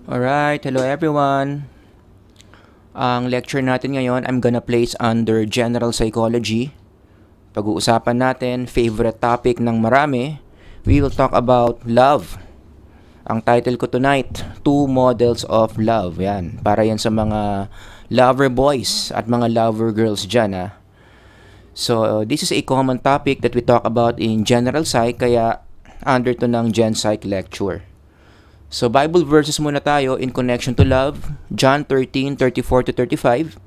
Alright, hello everyone. Ang lecture natin ngayon, I'm gonna place under General Psychology. Pag-uusapan natin, favorite topic ng marami, we will talk about love. Ang title ko tonight, Two Models of Love. Yan, para yan sa mga lover boys at mga lover girls dyan. So, this is a common topic that we talk about in General Psych, kaya under to ng Gen Psych lecture. So, Bible verses muna tayo in connection to love. John 13:34-35.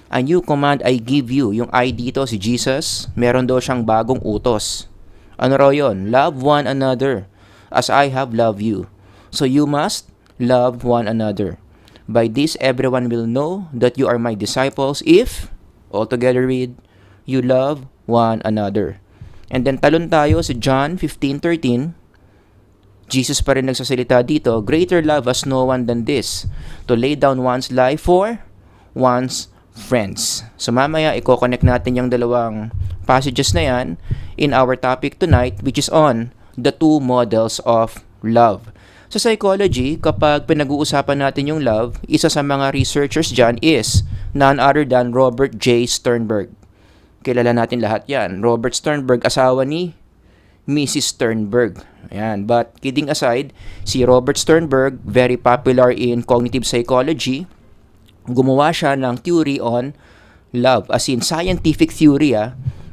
A new command I give you. Yung I dito, si Jesus, meron daw siyang bagong utos. Ano raw yun? Love one another as I have loved you. So, you must love one another. By this, everyone will know that you are my disciples if, all together read, you love one another. And then, talon tayo sa John 15:13. Jesus pa rin nagsasalita dito, greater love has no one than this, to lay down one's life for one's friends. So mamaya, i-connect natin yung dalawang passages na yan in our topic tonight, which is on the two models of love. Sa psychology, kapag pinag-uusapan natin yung love, isa sa mga researchers dyan is none other than Robert J. Sternberg. Kilala natin lahat yan. Robert Sternberg, asawa ni Mrs. Sternberg. Ayan. But kidding aside, si Robert Sternberg, very popular in cognitive psychology, gumawa siya ng theory on love. As in, scientific theory,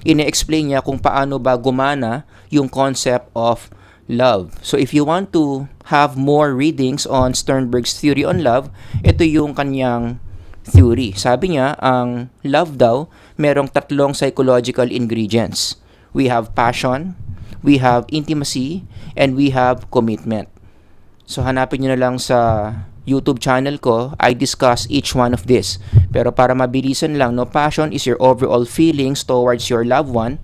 ine-explain niya kung paano ba gumana yung concept of love. So if you want to have more readings on Sternberg's theory on love, ito yung kanyang theory. Sabi niya, ang love daw, merong tatlong psychological ingredients. We have passion, we have intimacy, and we have commitment. So hanapin nyo na lang sa YouTube channel ko, I discuss each one of this. Pero para mabilisan lang, no, passion is your overall feelings towards your loved one.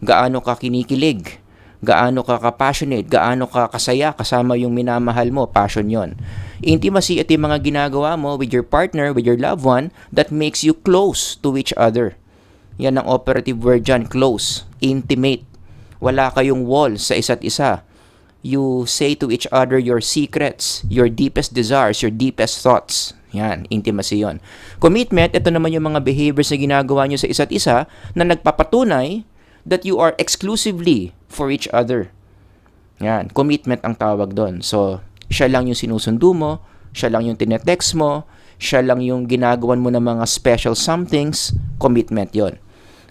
Gaano ka kinikilig, gaano ka passionate, gaano ka kasaya kasama yung minamahal mo, passion yon. Intimacy, ito yung mga ginagawa mo with your partner, with your loved one, that makes you close to each other. Yan ang operative word dyan, close, intimate. Wala kayong wall sa isa't isa. You say to each other your secrets, your deepest desires, your deepest thoughts. Yan, intimacy yon. Commitment, ito naman yung mga behaviors na ginagawa nyo sa isa't isa na nagpapatunay that you are exclusively for each other. Yan, commitment ang tawag doon. So, siya lang yung sinusundo mo, siya lang yung tinetext mo, siya lang yung ginagawan mo ng mga special somethings, commitment yon.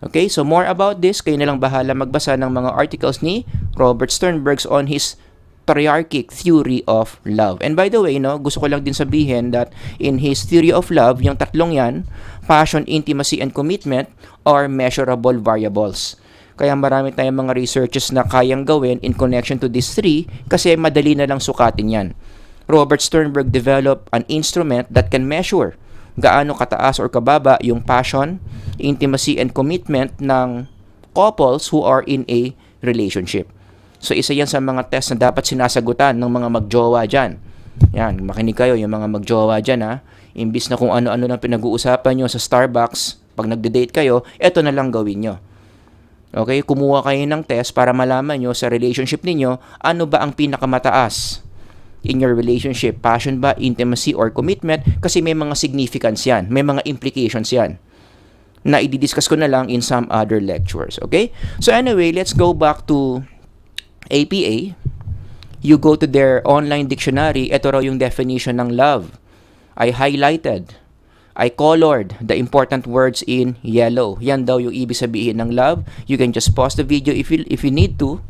Okay, so more about this, kayo na lang bahala magbasa ng mga articles ni Robert Sternberg on his triarchic theory of love. And by the way, no, gusto ko lang din sabihin that in his theory of love, yung tatlong yan, passion, intimacy, and commitment are measurable variables. Kaya marami tayong mga researches na kayang gawin in connection to these three kasi madali na lang sukatin yan. Robert Sternberg developed an instrument that can measure gaano kataas or kababa yung passion, intimacy, and commitment ng couples who are in a relationship. So, isa yan sa mga test na dapat sinasagutan ng mga magjowa dyan. Yan, makinig kayo, yung mga magjowa dyan, Imbis na kung ano-ano nang pinag-uusapan nyo sa Starbucks, pag nagde-date kayo, eto na lang gawin nyo. Okay, kumuha kayo ng test para malaman nyo sa relationship ninyo, ano ba ang pinakamataas in your relationship, passion ba, intimacy, or commitment, kasi may mga significance yan, may mga implications yan, na i-discuss ko na lang in some other lectures, okay? So anyway, let's go back to APA. You go to their online dictionary, ito raw yung definition ng love. I highlighted, I colored the important words in yellow. Yan daw yung ibig sabihin ng love. You can just pause the video if you need to.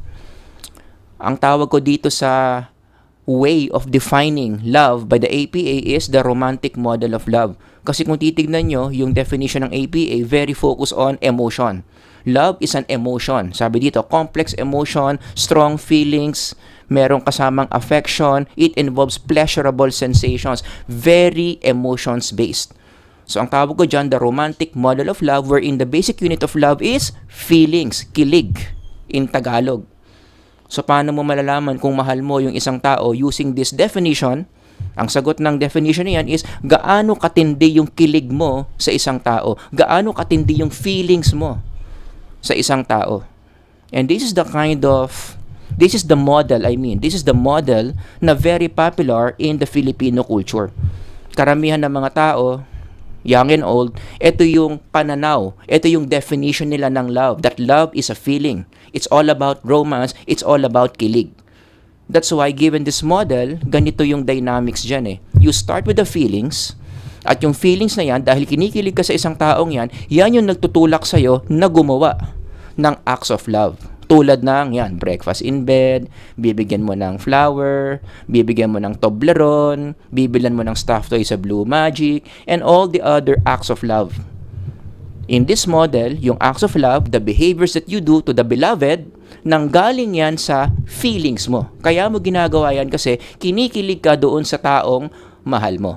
Ang tawag ko dito sa way of defining love by the APA is the romantic model of love. Kasi kung titignan nyo, yung definition ng APA, very focused on emotion. Love is an emotion. Sabi dito, complex emotion, strong feelings, merong kasamang affection, it involves pleasurable sensations, very emotions-based. So ang tawag ko dyan, the romantic model of love, wherein the basic unit of love is feelings, kilig, in Tagalog. So, paano mo malalaman kung mahal mo yung isang tao using this definition? Ang sagot ng definition niyan is, gaano katindi yung kilig mo sa isang tao? Gaano katindi yung feelings mo sa isang tao? And this is the kind of This is the model, this is the model na very popular in the Filipino culture. Karamihan ng mga tao, young and old, ito yung pananaw, ito yung definition nila ng love, that love is a feeling. It's all about romance, it's all about kilig. That's why, given this model, ganito yung dynamics dyan eh. You start with the feelings, at yung feelings na yan, dahil kinikilig ka sa isang taong yan, yan yung nagtutulak sa'yo na gumawa ng acts of love. Tulad ng, yan, breakfast in bed, bibigyan mo ng flower, bibigyan mo ng Toblerone, bibilan mo ng stuffed toy sa Blue Magic, and all the other acts of love. In this model, yung acts of love, the behaviors that you do to the beloved, nanggaling yan sa feelings mo. Kaya mo ginagawa yan kasi kinikilig ka doon sa taong mahal mo.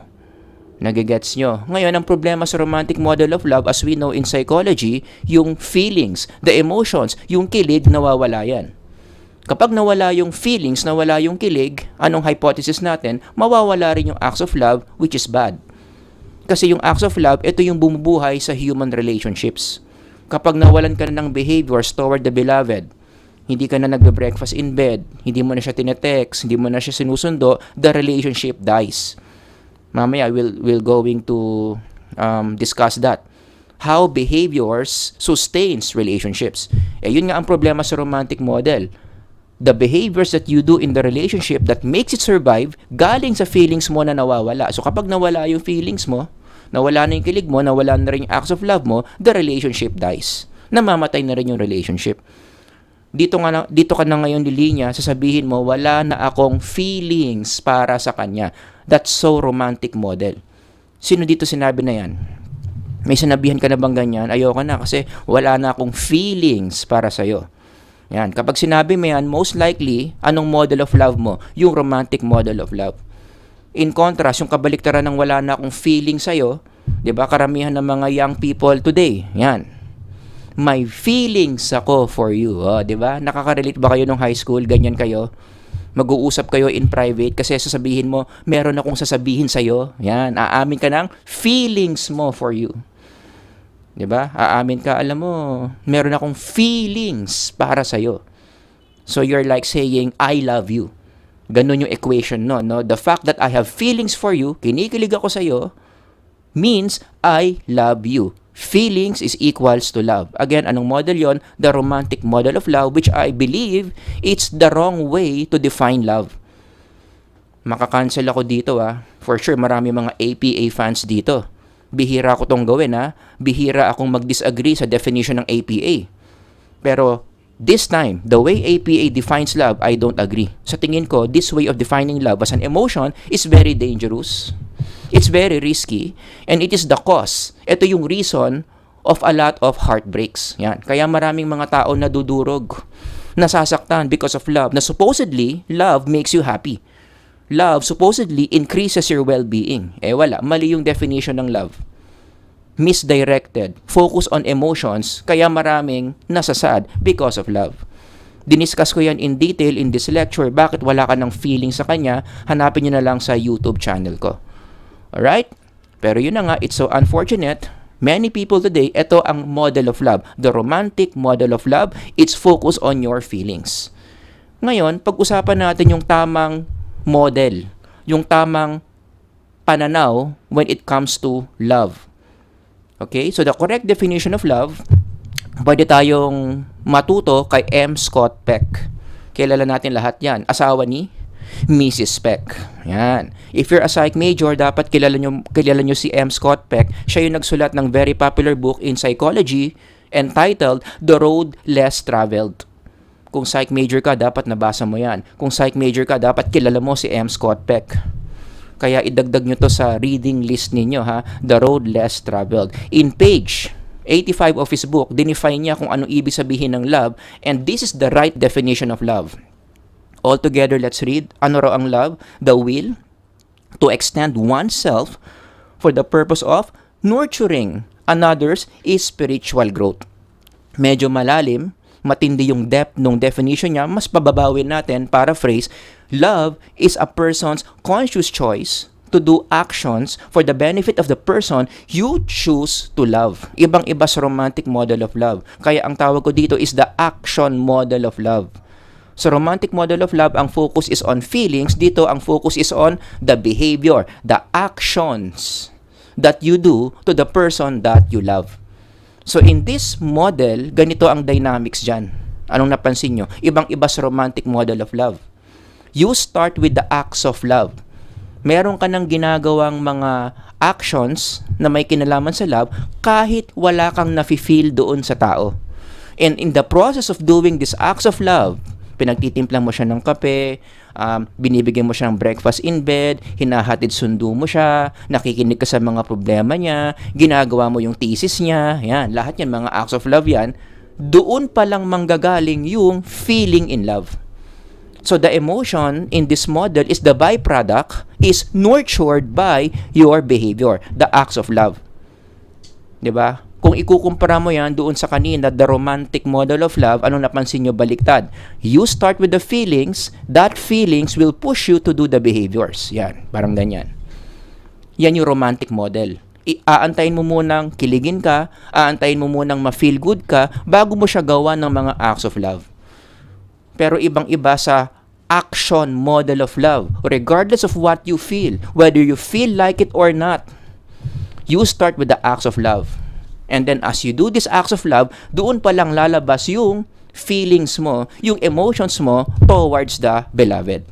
Nagigets nyo? Ngayon, ang problema sa romantic model of love, as we know in psychology, yung feelings, the emotions, yung kilig, nawawala yan. Kapag nawala yung feelings, nawala yung kilig, anong hypothesis natin? Mawawala rin yung acts of love, which is bad. Kasi yung acts of love, ito yung bumubuhay sa human relationships. Kapag nawalan ka na ng behaviors toward the beloved, hindi ka na nagbe-breakfast in bed, hindi mo na siya tinetext, hindi mo na siya sinusundo, the relationship dies. Mamaya, we'll going to discuss that. How behaviors sustains relationships. Yun nga ang problema sa romantic model. The behaviors that you do in the relationship that makes it survive, galing sa feelings mo na nawawala. So kapag nawala yung feelings mo, nawala na yung kilig mo, nawala na rin yung acts of love mo, the relationship dies. Namamatay na rin yung relationship. Dito ka na ngayon lilinya, sasabihin mo, wala na akong feelings para sa kanya. That's so romantic model. Sino dito sinabi na yan? May sinabihan ka na bang ganyan? Ayoko na kasi wala na akong feelings para sa'yo. Yan. Kapag sinabi mo yan, most likely, anong model of love mo? Yung romantic model of love. In contrast, yung kabaliktaran ng wala na akong feeling sa'yo, di ba? Karamihan ng mga young people today, yan. May feelings ako for you. Oh, di ba? Nakaka-relate ba kayo nung high school? Ganyan kayo? Mag-uusap kayo in private kasi sasabihin mo, meron akong sasabihin sa'yo. Yan, aamin ka ng feelings mo for you. Diba? Aamin ka, alam mo, meron akong feelings para sa'yo. So you're like saying, I love you. Ganun yung equation, no? The fact that I have feelings for you, kinikilig ako sa'yo, means I love you. Feelings is equals to love. Again, anong model yon? The romantic model of love, which I believe it's the wrong way to define love. Makakancel ako dito For sure, marami mga APA fans dito. Bihira ko tong gawin Bihira akong mag-disagree sa definition ng APA. Pero this time, the way APA defines love, I don't agree. Sa tingin ko, this way of defining love as an emotion is very dangerous. It's very risky, and it is the cause. Ito yung reason of a lot of heartbreaks. Yan. Kaya maraming mga tao nadudurog, nasasaktan because of love, na supposedly, love makes you happy. Love supposedly increases your well-being. Wala. Mali yung definition ng love. Misdirected. Focus on emotions, kaya maraming nasasad because of love. Diniscuss ko yan in detail in this lecture. Bakit wala ka ng feeling sa kanya? Hanapin nyo na lang sa YouTube channel ko. Alright? Pero yun na nga, it's so unfortunate. Many people today, ito ang model of love. The romantic model of love, it's focused on your feelings. Ngayon, pag-usapan natin yung tamang model, yung tamang pananaw when it comes to love. Okay? So the correct definition of love, pwede tayong matuto kay M. Scott Peck. Kilala natin lahat yan. Asawa ni Mrs. Peck. Yan. If you're a psych major, dapat kilala nyo si M. Scott Peck. Siya yung nagsulat ng very popular book in psychology entitled The Road Less Traveled. Kung psych major ka, dapat nabasa mo yan. Kung psych major ka, dapat kilala mo si M. Scott Peck. Kaya idagdag nyo to sa reading list ninyo, The Road Less Traveled. In page 85 of his book, dinefine niya kung ano ibig sabihin ng love, and this is the right definition of love. Altogether, let's read. Ano raw ang love? The will to extend oneself for the purpose of nurturing another's spiritual growth. Medyo malalim, matindi yung depth nung definition niya, mas pababawin natin, paraphrase, love is a person's conscious choice to do actions for the benefit of the person you choose to love. Ibang-iba sa romantic model of love. Kaya ang tawag ko dito is the action model of love. Sa romantic model of love, ang focus is on feelings. Dito, ang focus is on the behavior, the actions that you do to the person that you love. So in this model, ganito ang dynamics dyan. Anong napansin nyo? Ibang-iba sa romantic model of love. You start with the acts of love. Meron ka ng ginagawang mga actions na may kinalaman sa love kahit wala kang nafe-feel doon sa tao. And in the process of doing these acts of love, pinagtitimplang mo siya ng kape, binibigyan mo siya ng breakfast in bed, hinahatid sundo mo siya, nakikinig ka sa mga problema niya, ginagawa mo yung thesis niya, yan, lahat yan, mga acts of love yan, doon pa lang manggagaling yung feeling in love. So the emotion in this model is the byproduct is nurtured by your behavior, the acts of love. 'Di ba? Kung ikukumpara mo yan doon sa kanina, the romantic model of love, anong napansin nyo baliktad? You start with the feelings, that feelings will push you to do the behaviors. Yan, parang ganyan. Yan yung romantic model. Aantayin mo munang kiligin ka, aantayin mo munang ma-feel good ka, bago mo siya gawa ng mga acts of love. Pero ibang-iba sa action model of love. Regardless of what you feel, whether you feel like it or not, you start with the acts of love. And then as you do these acts of love, doon pa lang lalabas yung feelings mo, yung emotions mo towards the beloved.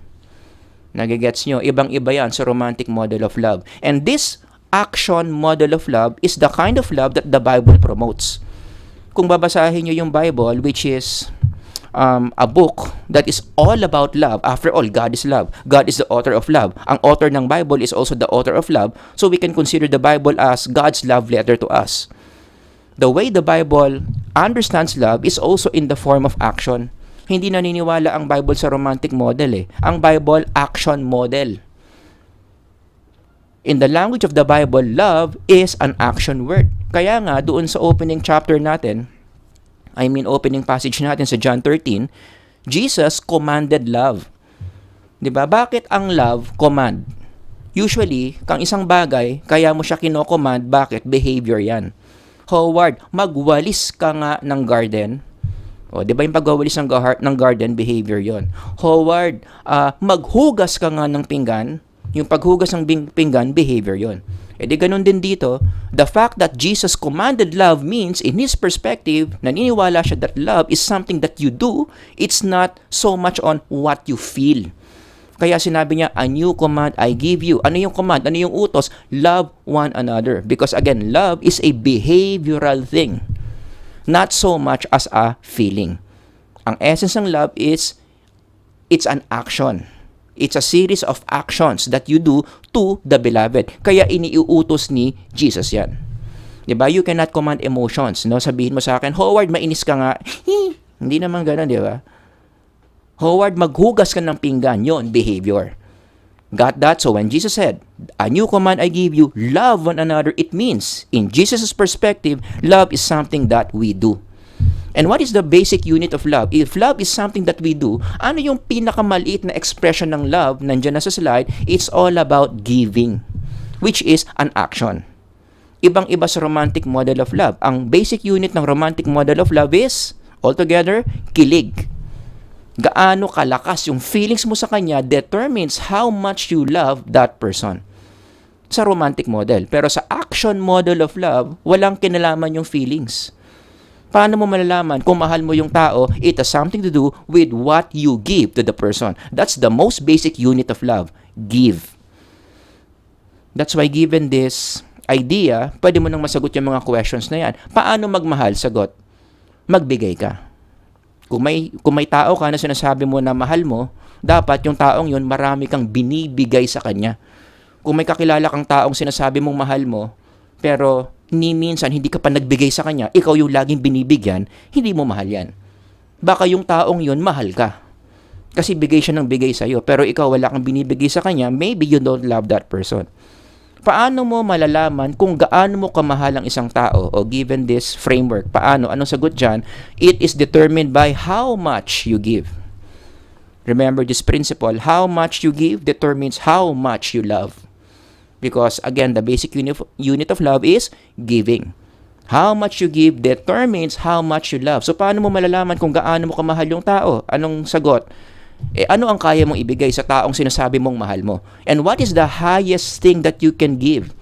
Nagigets nyo? Ibang-iba yan sa romantic model of love. And this action model of love is the kind of love that the Bible promotes. Kung babasahin nyo yung Bible, which is a book that is all about love. After all, God is love. God is the author of love. Ang author ng Bible is also the author of love. So we can consider the Bible as God's love letter to us. The way the Bible understands love is also in the form of action. Hindi naniniwala ang Bible sa romantic model eh. Ang Bible, action model. In the language of the Bible, love is an action word. Kaya nga, doon sa opening chapter natin, opening passage natin sa John 13, Jesus commanded love. 'Di ba? Bakit ang love command? Usually, kang isang bagay, kaya mo siya kino-command, bakit? Behavior 'yan. Howard, magwalis ka nga ng garden. O, 'di ba yung pagwawalis ng garden, behavior 'yon. Howard, maghugas ka nga ng pinggan. Yung paghugas ng pinggan, behavior 'yon. E di ganun din dito, the fact that Jesus commanded love means, in his perspective, naniniwala siya that love is something that you do, it's not so much on what you feel. Kaya sinabi niya, a new command I give you. Ano yung command? Ano yung utos? Love one another. Because again, love is a behavioral thing, not so much as a feeling. Ang essence ng love is, it's an action. It's a series of actions that you do to the beloved. Kaya iniuutos ni Jesus yan. Diba? You cannot command emotions. No? Sabihin mo sa akin, Howard, mainis ka nga. Hindi naman ganun, di ba? Howard, maghugas ka ng pinggan. Yon, behavior. Got that? So when Jesus said, a new command I give you, love one another, it means, in Jesus' perspective, love is something that we do. And what is the basic unit of love? If love is something that we do, ano yung pinakamaliit na expression ng love? Nandiyan na sa slide. It's all about giving, which is an action. Ibang-iba sa romantic model of love. Ang basic unit ng romantic model of love is, altogether, kilig. Gaano kalakas yung feelings mo sa kanya determines how much you love that person. Sa romantic model. Pero sa action model of love, walang kinalaman yung feelings. Paano mo malalaman kung mahal mo yung tao? It has something to do with what you give to the person. That's the most basic unit of love. Give. That's why given this idea, pwede mo nang masagot yung mga questions na yan. Paano magmahal? Sagot. Magbigay ka. Kung may tao ka na sinasabi mo na mahal mo, dapat yung taong yun marami kang binibigay sa kanya. Kung may kakilala kang taong sinasabi mong mahal mo, pero ni minsan hindi ka pa nagbigay sa kanya, ikaw yung laging binibigyan, hindi mo mahal yan. Baka yung taong yun, mahal ka. Kasi bigay siya ng bigay sa'yo, pero ikaw wala kang binibigay sa kanya, maybe you don't love that person. Paano mo malalaman kung gaano mo kamahal ang isang tao? O given this framework, paano? Anong sagot dyan? It is determined by how much you give. Remember this principle, how much you give determines how much you love. Because again, the basic unit of love is giving. How much you give determines how much you love. So paano mo malalaman kung gaano mo kamahal yung tao? Anong sagot? Ano ang kaya mong ibigay sa taong sinasabi mong mahal mo? And what is the highest thing that you can give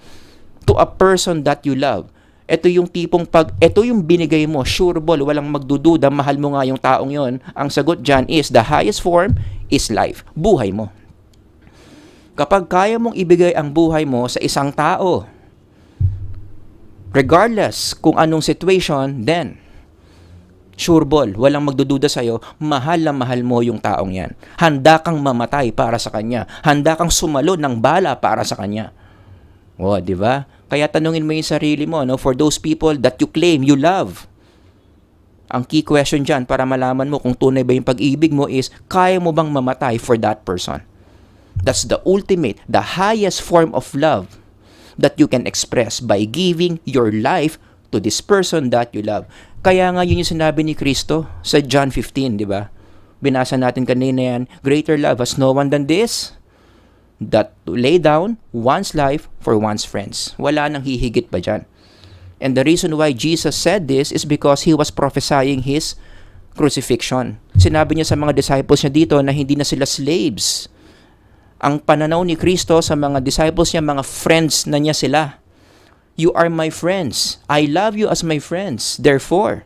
to a person that you love? Ito yung tipong ito yung binigay mo, sure ball, walang magdududa, mahal mo nga yung taong yon. Ang sagot dyan is, the highest form is life. Buhay mo. Kapag kaya mong ibigay ang buhay mo sa isang tao, regardless kung anong situation, then, sure ball, walang magdududa sa'yo, mahal na mahal mo yung taong yan. Handa kang mamatay para sa kanya. Handa kang sumalo ng bala para sa kanya. O, di ba? Kaya tanungin mo yung sarili mo, no? For those people that you claim you love. Ang key question dyan para malaman mo kung tunay ba yung pag-ibig mo is, kaya mo bang mamatay for that person? That's the ultimate, the highest form of love that you can express by giving your life to this person that you love. Kaya nga yun yung sinabi ni Kristo sa John 15, di ba? Binasa natin kanina yan, greater love has no one than this, that to lay down one's life for one's friends. Wala nang hihigit pa dyan. And the reason why Jesus said this is because He was prophesying His crucifixion. Sinabi niya sa mga disciples niya dito na hindi na sila slaves. Ang pananaw ni Kristo sa mga disciples niya, mga friends na niya sila. You are my friends. I love you as my friends. Therefore,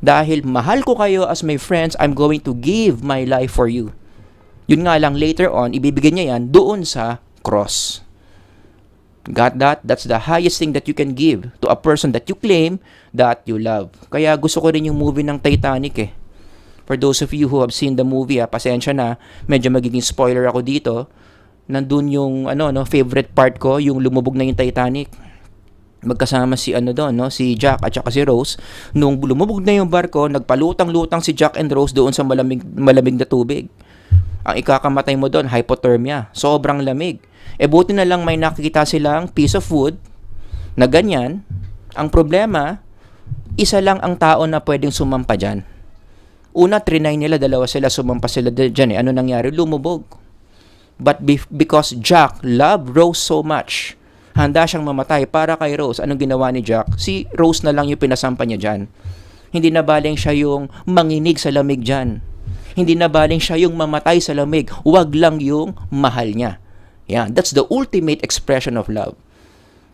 dahil mahal ko kayo as my friends, I'm going to give my life for you. Yun nga lang, later on, ibibigay niya yan doon sa cross. Got that? That's the highest thing that you can give to a person that you claim that you love. Kaya gusto ko rin yung movie ng Titanic eh. For those of you who have seen the movie, pasensya na, medyo magiging spoiler ako dito. Nandun yung favorite part ko, yung lumubog na yung Titanic. Magkasama si si Jack at saka si Rose. Nung lumubog na yung barko, nagpalutang-lutang si Jack and Rose doon sa malamig na tubig. Ang ikakamatay mo doon, hypothermia. Sobrang lamig. Buti na lang may nakikita silang piece of wood na ganyan. Ang problema, isa lang ang tao na pwedeng sumampa dyan. Una, trinay nila, dalawa sila, sumampa sila dyan. Ano nangyari? Lumubog. But because Jack loved Rose so much, handa siyang mamatay para kay Rose. Anong ginawa ni Jack? Si Rose na lang yung pinasampa niya dyan. Hindi na baling siya yung manginig sa lamig dyan. Hindi na baling siya yung mamatay sa lamig. Huwag lang yung mahal niya. Yeah, that's the ultimate expression of love.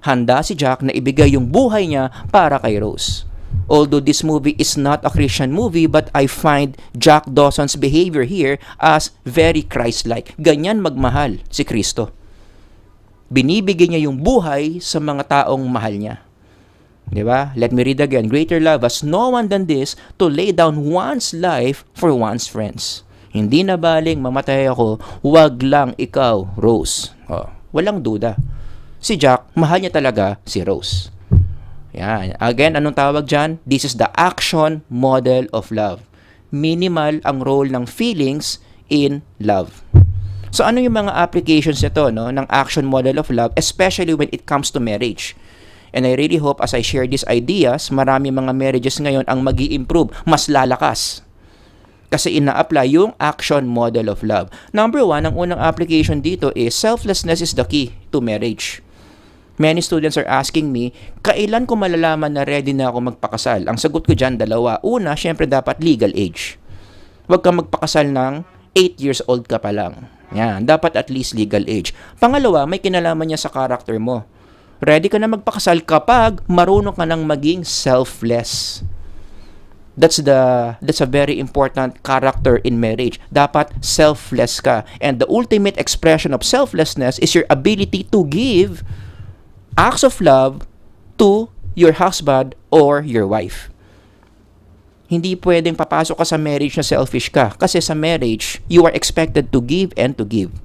Handa si Jack na ibigay yung buhay niya para kay Rose. Although this movie is not a Christian movie, but I find Jack Dawson's behavior here as very Christ-like. Ganyan magmahal si Kristo. Binibigay niya yung buhay sa mga taong mahal niya. Diba? Let me read again. Greater love has no one than this, to lay down one's life for one's friends. Hindi na baling mamatay ako, wag lang ikaw, Rose. Walang duda. Si Jack, mahal niya talaga si Rose. Yan. Again, anong tawag dyan? This is the action model of love. Minimal ang role ng feelings in love. So ano yung mga applications nito ng action model of love, especially when it comes to marriage? And I really hope as I share these ideas, marami mga marriages ngayon ang magi-improve, mas lalakas. Kasi ina-apply yung action model of love. Number one, ang unang application dito is selflessness is the key to marriage. Many students are asking me, kailan ko malalaman na ready na ako magpakasal? Ang sagot ko dyan, dalawa. Una, syempre dapat legal age. Huwag kang magpakasal ng 8 years old ka pa lang. Yan, dapat at least legal age. Pangalawa, may kinalaman niya sa character mo. Ready ka na magpakasal kapag marunong ka nang maging selfless. That's a very important character in marriage. Dapat selfless ka. And the ultimate expression of selflessness is your ability to give acts of love to your husband or your wife. Hindi pwedeng papasok ka sa marriage na selfish ka. Kasi sa marriage, you are expected to give and to give.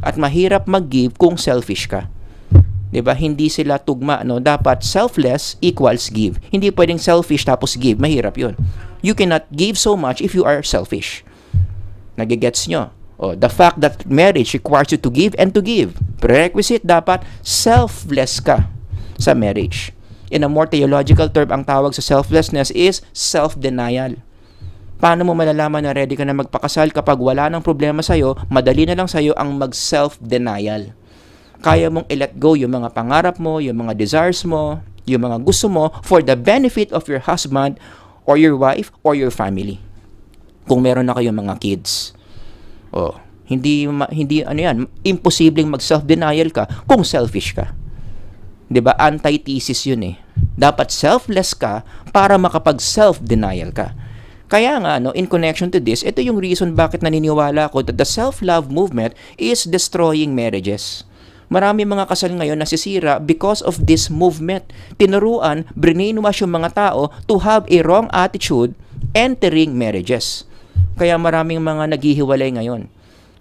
At mahirap mag-give kung selfish ka. Diba? Hindi sila tugma, Dapat selfless equals give. Hindi pwedeng selfish tapos give. Mahirap yun. You cannot give so much if you are selfish. Nagigets nyo? The fact that marriage requires you to give and to give. Prerequisite, dapat selfless ka sa marriage. In a more theological term, ang tawag sa selflessness is self-denial. Paano mo malalaman na ready ka na magpakasal kapag wala nang problema sa'yo, madali na lang sa'yo ang mag-self-denial. Kaya mong i-let go yung mga pangarap mo, yung mga desires mo, Yung mga gusto mo for the benefit of your husband or your wife or your family. Kung meron na kayong mga kids. Oh, hindi ano yan, imposibleng mag self-denial ka kung selfish ka. 'Di ba? Antithesis 'yun eh. Dapat selfless ka para makapag self-denial ka. Kaya nga in connection to this, ito yung reason bakit naniniwala ako that the self-love movement is destroying marriages. Marami mga kasal ngayon nasisira because of this movement. Tinuruan, brainwash yung mga tao to have a wrong attitude entering marriages. Kaya maraming mga naghihiwalay ngayon.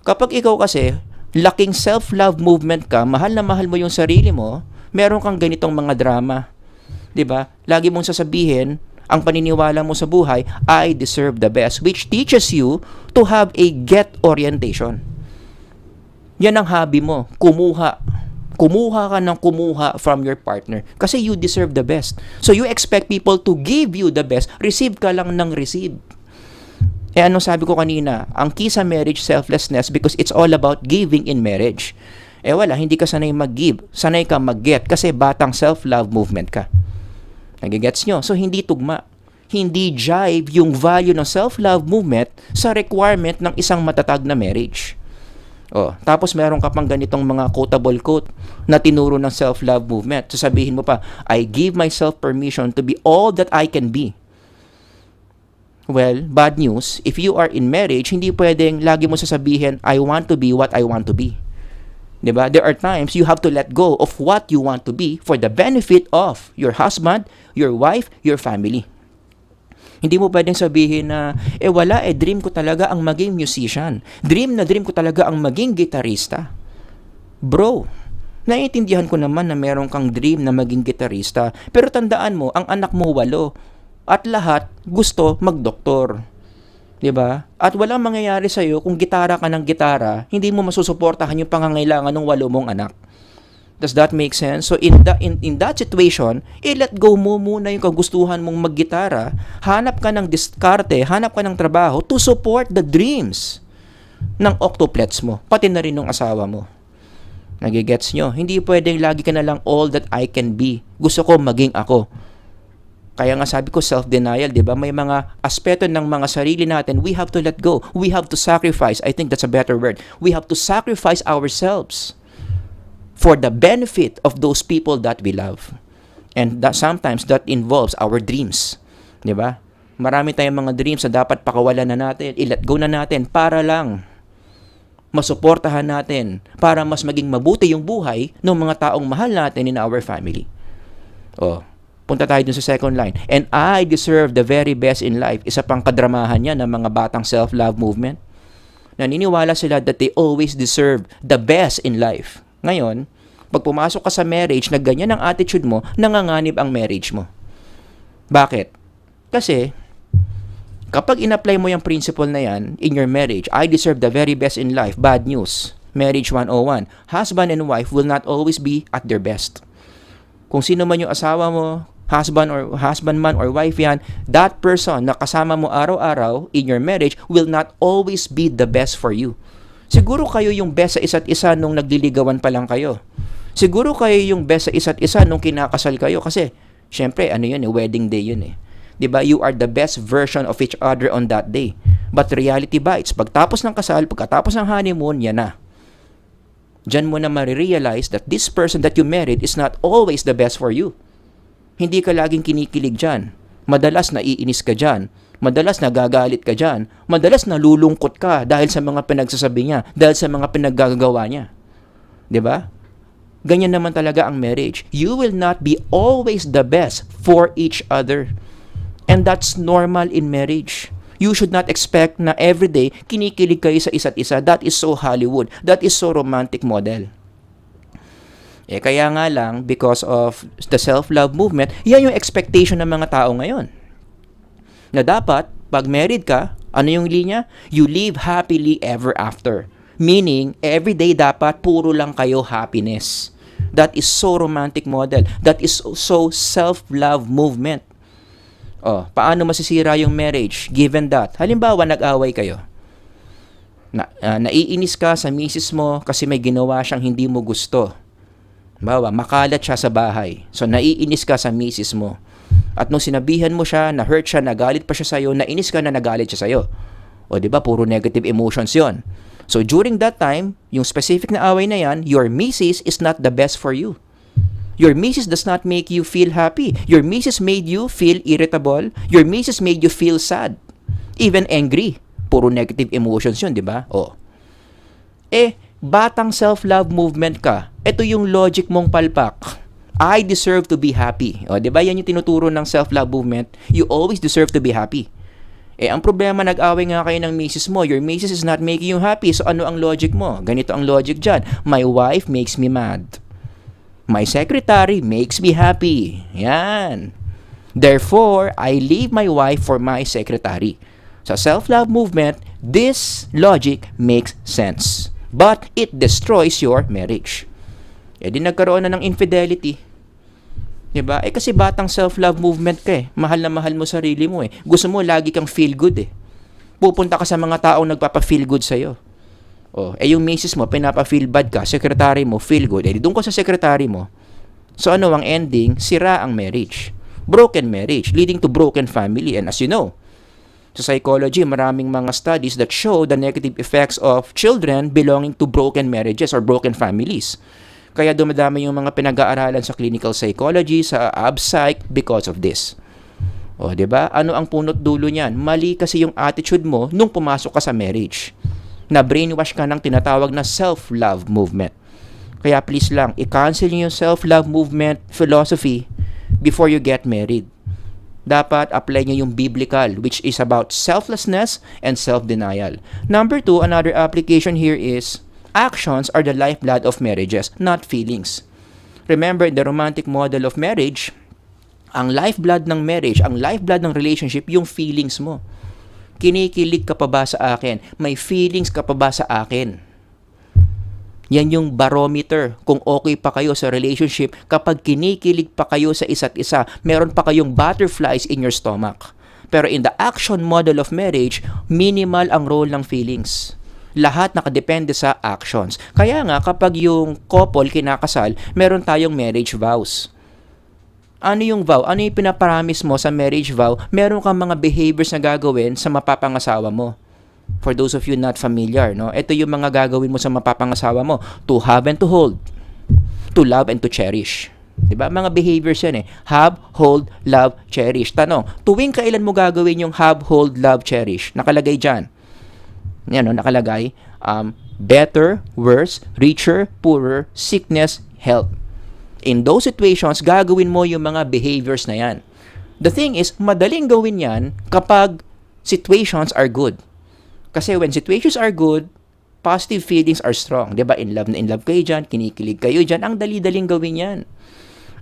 Kapag ikaw kasi, laking self-love movement ka, mahal na mahal mo yung sarili mo, meron kang ganitong mga drama. 'Di ba? Lagi mong sasabihin, ang paniniwala mo sa buhay, I deserve the best, which teaches you to have a get orientation. Yan ang hobby mo, kumuha. Kumuha ka ng kumuha from your partner kasi you deserve the best. So you expect people to give you the best, receive ka lang ng receive. Ano sabi ko kanina, ang key sa marriage, selflessness, because it's all about giving in marriage. Wala, hindi ka sanay mag-give, sanay ka mag-get kasi batang self-love movement ka. Nagigets nyo? So hindi tugma. Hindi jive yung value ng self-love movement sa requirement ng isang matatag na marriage. Tapos meron ka pang ganitong mga quotable quote na tinuro ng self-love movement. Sasabihin mo pa, I give myself permission to be all that I can be. Well, bad news, if you are in marriage, hindi pwedeng lagi mo sasabihin, I want to be what I want to be. Diba? There are times you have to let go of what you want to be for the benefit of your husband, your wife, your family. Hindi mo pwedeng sabihin na, dream ko talaga ang maging musician. Dream ko talaga ang maging gitarista. Bro, naiintindihan ko naman na meron kang dream na maging gitarista, pero tandaan mo, ang anak mo 8, at lahat gusto magdoktor. 'Di ba? At walang mangyayari sa iyo kung gitara ka ng gitara, hindi mo masusuportahan yung pangangailangan ng 8 mong anak. Does that make sense? So in that situation, let go mo muna yung kagustuhan mong maggitara, hanap ka ng diskarte, hanap ka ng trabaho to support the dreams ng octuplets mo, pati na rin ng asawa mo. Nagigets nyo? Hindi pwedeng lagi ka na lang all that I can be. Gusto ko maging ako. Kaya nga sabi ko self-denial, 'di ba? May mga aspeto ng mga sarili natin we have to let go. We have to sacrifice. I think that's a better word. We have to sacrifice ourselves for the benefit of those people that we love. And sometimes that involves our dreams. 'Di ba? Marami tayong mga dreams na dapat pakawalan na natin, i-let go na natin para lang masuportahan natin, para mas maging mabuti yung buhay ng mga taong mahal natin in our family. Punta tayo dun sa second line. And I deserve the very best in life. Isa pang kadramahan niya ng mga batang self-love movement. Naniniwala sila that they always deserve the best in life. Ngayon, pag pumasok ka sa marriage na ganyan ang attitude mo, nanganganib ang marriage mo. Bakit? Kasi, kapag in-apply mo yung principle na yan in your marriage, I deserve the very best in life, bad news. Marriage 101. Husband and wife will not always be at their best. Kung sino man yung asawa mo, husband man or wife yan, that person na kasama mo araw-araw in your marriage will not always be the best for you. Siguro kayo yung best sa isa't isa nung nagliligawan pa lang kayo. Siguro kayo yung best sa isa't isa nung kinakasal kayo kasi syempre wedding day yun eh. 'Di ba? You are the best version of each other on that day. But reality bites. Pagtapos ng kasal, pagkatapos ng honeymoon, yan na. Diyan mo na marirealize that this person that you married is not always the best for you. Hindi ka laging kinikilig dyan. Madalas naiinis ka dyan. Madalas nagagalit ka dyan. Madalas nalulungkot ka dahil sa mga pinagsasabi niya, dahil sa mga pinaggagawa niya. 'Di ba? Ganyan naman talaga ang marriage. You will not be always the best for each other. And that's normal in marriage. You should not expect na everyday kinikilig kayo sa isa't isa. That is so Hollywood. That is so romantic model. Kaya nga lang, because of the self-love movement, yan yung expectation ng mga tao ngayon. Na dapat, pag married ka, ano yung linya? You live happily ever after. Meaning, everyday dapat puro lang kayo happiness. That is so romantic model. That is so self-love movement. Paano masisira yung marriage given that? Halimbawa, nag-away kayo. Naiinis ka sa misis mo kasi may ginawa siyang hindi mo gusto. Bawa, makalat siya sa bahay. So, naiinis ka sa misis mo. At nung sinabihan mo siya, na-hurt siya, nagalit pa siya sa'yo, nainis ka na nagalit siya sa'yo. O, di ba? Puro negative emotions yon. So, during that time, yung specific na away na yan, your misis is not the best for you. Your misis does not make you feel happy. Your misis made you feel irritable. Your misis made you feel sad. Even angry. Puro negative emotions yun, di ba? O. Batang self-love movement ka. Ito yung logic mong palpak. I deserve to be happy. O, di ba? Yan yung tinuturo ng self-love movement. You always deserve to be happy. Ang problema, nag-away nga kayo ng misis mo. Your misis is not making you happy. So, ano ang logic mo? Ganito ang logic dyan. My wife makes me mad. My secretary makes me happy. Yan. Therefore, I leave my wife for my secretary. Sa self-love movement, this logic makes sense. But it destroys your marriage. Di nagkaroon na ng infidelity. Diba? Kasi batang self-love movement ka eh. Mahal na mahal mo sarili mo eh. Gusto mo lagi kang feel good eh. Pupunta ka sa mga taong nagpapa-feel good sa'yo. Yung misis mo, pinapa-feel bad ka. Secretary mo, feel good. Doon ka sa secretary mo. So ano ang ending? Sira ang marriage. Broken marriage, leading to broken family. And as you know, sa psychology, maraming mga studies that show the negative effects of children belonging to broken marriages or broken families. Kaya dumadami yung mga pinag-aaralan sa clinical psychology, sa ABPSych because of this. Diba? Ano ang punot dulo niyan? Mali kasi yung attitude mo nung pumasok ka sa marriage. Na-brainwash ka ng tinatawag na self-love movement. Kaya please lang, i-cancel niyo yung self-love movement philosophy before you get married. Dapat apply nyo yung biblical, which is about selflessness and self-denial. Number 2, another application here is actions are the lifeblood of marriages, not feelings. Remember, in the romantic model of marriage, ang lifeblood ng marriage, ang lifeblood ng relationship, yung feelings mo. Kinikilig ka pa ba sa akin? May feelings ka pa ba sa akin? Yan yung barometer kung okay pa kayo sa relationship kapag kinikilig pa kayo sa isa't isa, meron pa kayong butterflies in your stomach. Pero in the action model of marriage, minimal ang role ng feelings. Lahat nakadepende sa actions. Kaya nga kapag yung couple kinakasal, meron tayong marriage vows. Ano yung vow? Ano yung pinaparamis mo sa marriage vow? Meron kang mga behaviors na gagawin sa mapapangasawa mo. For those of you not familiar, no? Ito yung mga gagawin mo sa mapapangasawa mo. To have and to hold. To love and to cherish. Diba? Mga behaviors yan eh. Have, hold, love, cherish. Tanong, tuwing kailan mo gagawin yung have, hold, love, cherish? Nakalagay dyan. Yan, no? Nakalagay. Better, worse, richer, poorer, sickness, health. In those situations, gagawin mo yung mga behaviors na yan. The thing is, madaling gawin yan kapag situations are good. Kasi when situations are good, positive feelings are strong. Diba? In love na in love kayo dyan, kinikilig kayo dyan, ang dali-daling gawin yan.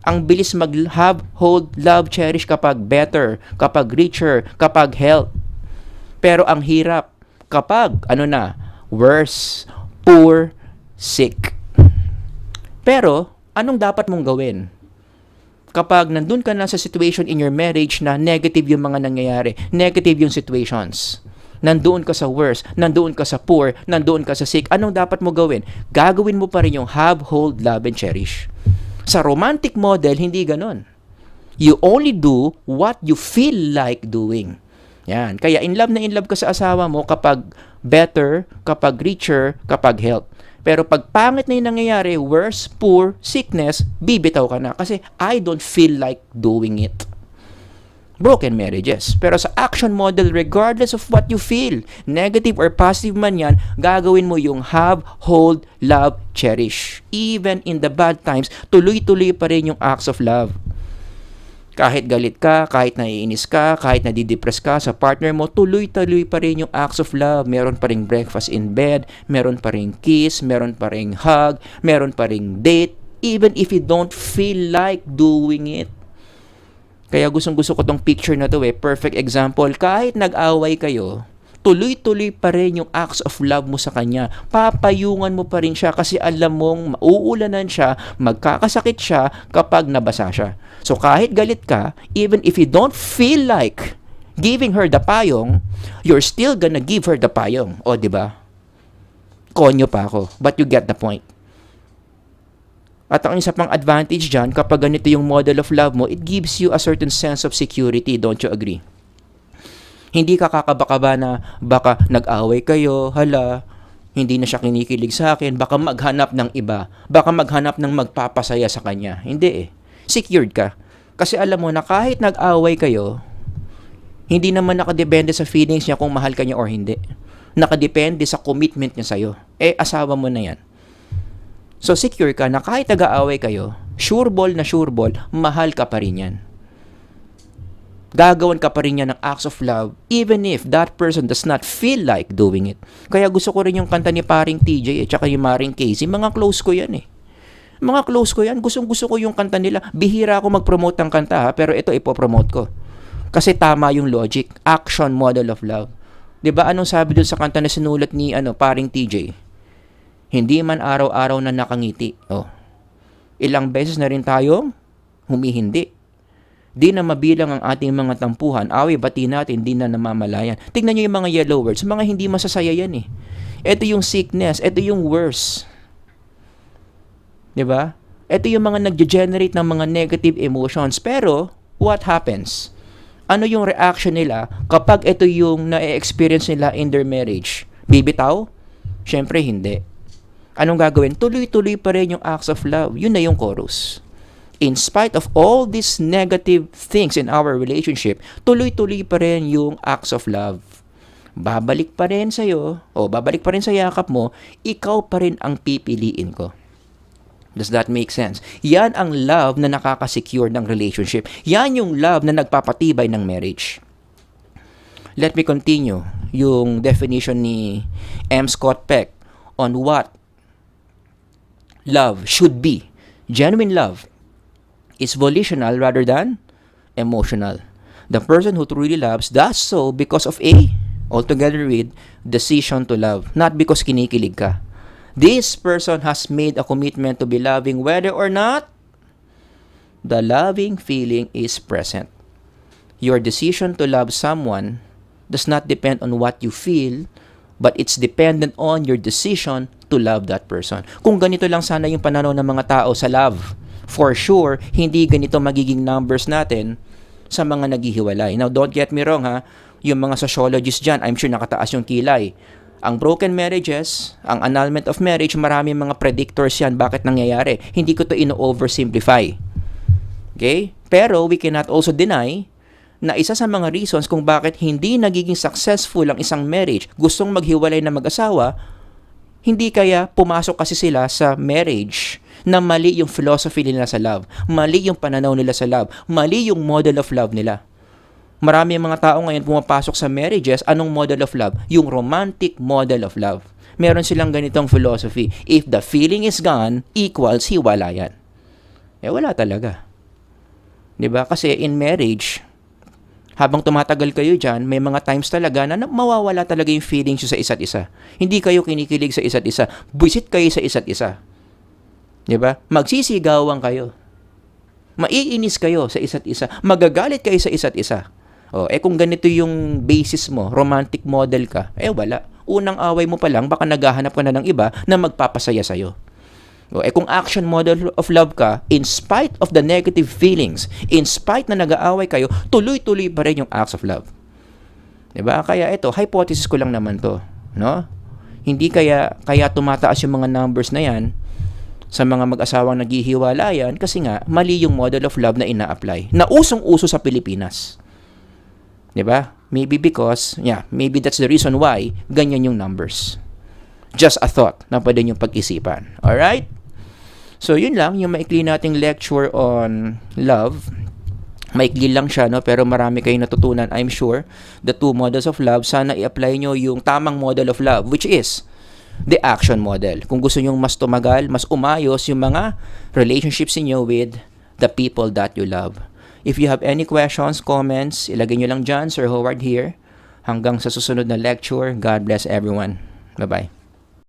Ang bilis mag-have, hold, love, cherish kapag better, kapag richer, kapag health. Pero ang hirap kapag, worse, poor, sick. Pero, anong dapat mong gawin? Kapag nandun ka na sa situation in your marriage na negative yung mga nangyayari, negative yung situations, nandoon ka sa worse, nandoon ka sa poor, nandoon ka sa sick, anong dapat mo gawin? Gagawin mo pa rin yung have, hold, love, and cherish. Sa romantic model, hindi ganon. You only do what you feel like doing. Yan. Kaya in love na in love ka sa asawa mo kapag better, kapag richer, kapag health. Pero pag pangit na yung nangyayari, worse, poor, sickness, bibitaw ka na kasi I don't feel like doing it. Broken marriages. Pero sa action model, regardless of what you feel, negative or positive man yan, gagawin mo yung have, hold, love, cherish. Even in the bad times, tuloy-tuloy pa rin yung acts of love. Kahit galit ka, kahit naiinis ka, kahit nadidepress ka sa partner mo, tuloy-tuloy pa rin yung acts of love. Meron pa rin breakfast in bed, meron pa rin kiss, meron pa rin hug, meron pa rin date, even if you don't feel like doing it. Kaya gustong-gusto ko tong picture na to perfect example. Kahit nag-away kayo, tuloy-tuloy pa rin yung acts of love mo sa kanya. Papayungan mo pa rin siya kasi alam mong mauulanan siya, magkakasakit siya kapag nabasa siya. So kahit galit ka, even if you don't feel like giving her the payong, you're still gonna give her the payong. O, di ba? Konyo pa ako. But you get the point. At ang isa pang advantage dyan, kapag ganito yung model of love mo, it gives you a certain sense of security. Don't you agree? Hindi ka kakaba-kaba na baka nag-away kayo, hala, hindi na siya kinikilig sa akin, baka maghanap ng iba, baka maghanap ng magpapasaya sa kanya. Hindi eh. Secured ka. Kasi alam mo na kahit nag-away kayo, hindi naman nakadepende sa feelings niya kung mahal ka niya or hindi. Nakadepende sa commitment niya sa'yo. Eh, asawa mo na yan. So, secure ka na kahit nag-aaway kayo, sure ball, mahal ka pa rin yan. Gagawan ka pa rin yan ng acts of love even if that person does not feel like doing it. Kaya gusto ko rin yung kanta ni paring TJ tsaka yung Maring Casey. Mga close ko yan eh. Mga close ko yan. Gusto ko yung kanta nila. Bihira ako mag-promote ng kanta ha, pero ito ipopromote ko. Kasi tama yung logic. Action model of love. 'Di ba anong sabi dun sa kanta na sinulat ni paring TJ? Hindi man araw-araw na nakangiti. Oh. Ilang beses na rin tayong humihindi. Di na mabilang ang ating mga tampuhan. Away, bati natin, di na namamalayan. Tingnan nyo yung mga yellow words. Mga hindi masasaya yan eh. Ito yung sickness. Ito yung worse. Diba? Ito yung mga nag-generate ng mga negative emotions. Pero, what happens? Ano yung reaction nila kapag ito yung na-experience nila in their marriage? Bibitaw? Syempre, hindi. Anong gagawin? Tuloy-tuloy pa rin yung acts of love. Yun na yung chorus. In spite of all these negative things in our relationship, tuloy-tuloy pa rin yung acts of love. Babalik pa rin sa'yo, o babalik pa rin sa yakap mo, ikaw pa rin ang pipiliin ko. Does that make sense? Yan ang love na nakaka-secure ng relationship. Yan yung love na nagpapatibay ng marriage. Let me continue yung definition ni M. Scott Peck on what love should be. Genuine love is volitional rather than emotional. The person who truly loves does so because of altogether with, decision to love, not because kinikilig ka. This person has made a commitment to be loving whether or not the loving feeling is present. Your decision to love someone does not depend on what you feel, but it's dependent on your decision to love that person. Kung ganito lang sana yung pananaw ng mga tao sa love, for sure, hindi ganito magiging numbers natin sa mga naghihiwalay. Now, don't get me wrong ha, yung mga sociologists dyan, I'm sure nakataas yung kilay. Ang broken marriages, ang annulment of marriage, marami mga predictors yan bakit nangyayari. Hindi ko to ino-oversimplify. Okay? Pero we cannot also deny na isa sa mga reasons kung bakit hindi nagiging successful ang isang marriage, gustong maghiwalay na mag-asawa, hindi kaya pumasok kasi sila sa marriage na mali yung philosophy nila sa love, mali yung pananaw nila sa love, mali yung model of love nila. Marami mga tao ngayon pumapasok sa marriages, anong model of love? Yung romantic model of love. Meron silang ganitong philosophy. If the feeling is gone, equals hiwalayan. Eh wala talaga. 'Di ba? Kasi in marriage, habang tumatagal kayo dyan, may mga times talaga na mawawala talaga yung feelings sa isa't isa. Hindi kayo kinikilig sa isa't isa. Buisit kayo sa isa't isa. Diba? Magsisigawan kayo. Maiinis kayo sa isa't isa. Magagalit kayo sa isa't isa. Kung ganito yung basis mo, romantic model ka, wala. Unang away mo pa lang, baka naghahanap ka na ng iba na magpapasaya sa'yo. Kung action model of love ka, in spite of the negative feelings, in spite na nag-aaway kayo, tuloy-tuloy pa rin yung acts of love. Diba? Kaya ito, hypothesis ko lang naman to. No? Hindi kaya tumataas yung mga numbers na yan sa mga mag-asawang naghihiwalayan kasi nga, mali yung model of love na ina-apply. Na usong-uso sa Pilipinas. Diba? Maybe because, maybe that's the reason why ganyan yung numbers. Just a thought na pwede nyo pag-isipan. Alright? So, yun lang, yung maikli nating lecture on love. Maikli lang siya, no? Pero marami kayong natutunan, I'm sure. The two models of love, sana i-apply nyo yung tamang model of love, which is the action model. Kung gusto nyo mas tumagal, mas umayos yung mga relationships niyo with the people that you love. If you have any questions, comments, ilagay nyo lang dyan. Sir Howard here. Hanggang sa susunod na lecture, God bless everyone. Bye-bye.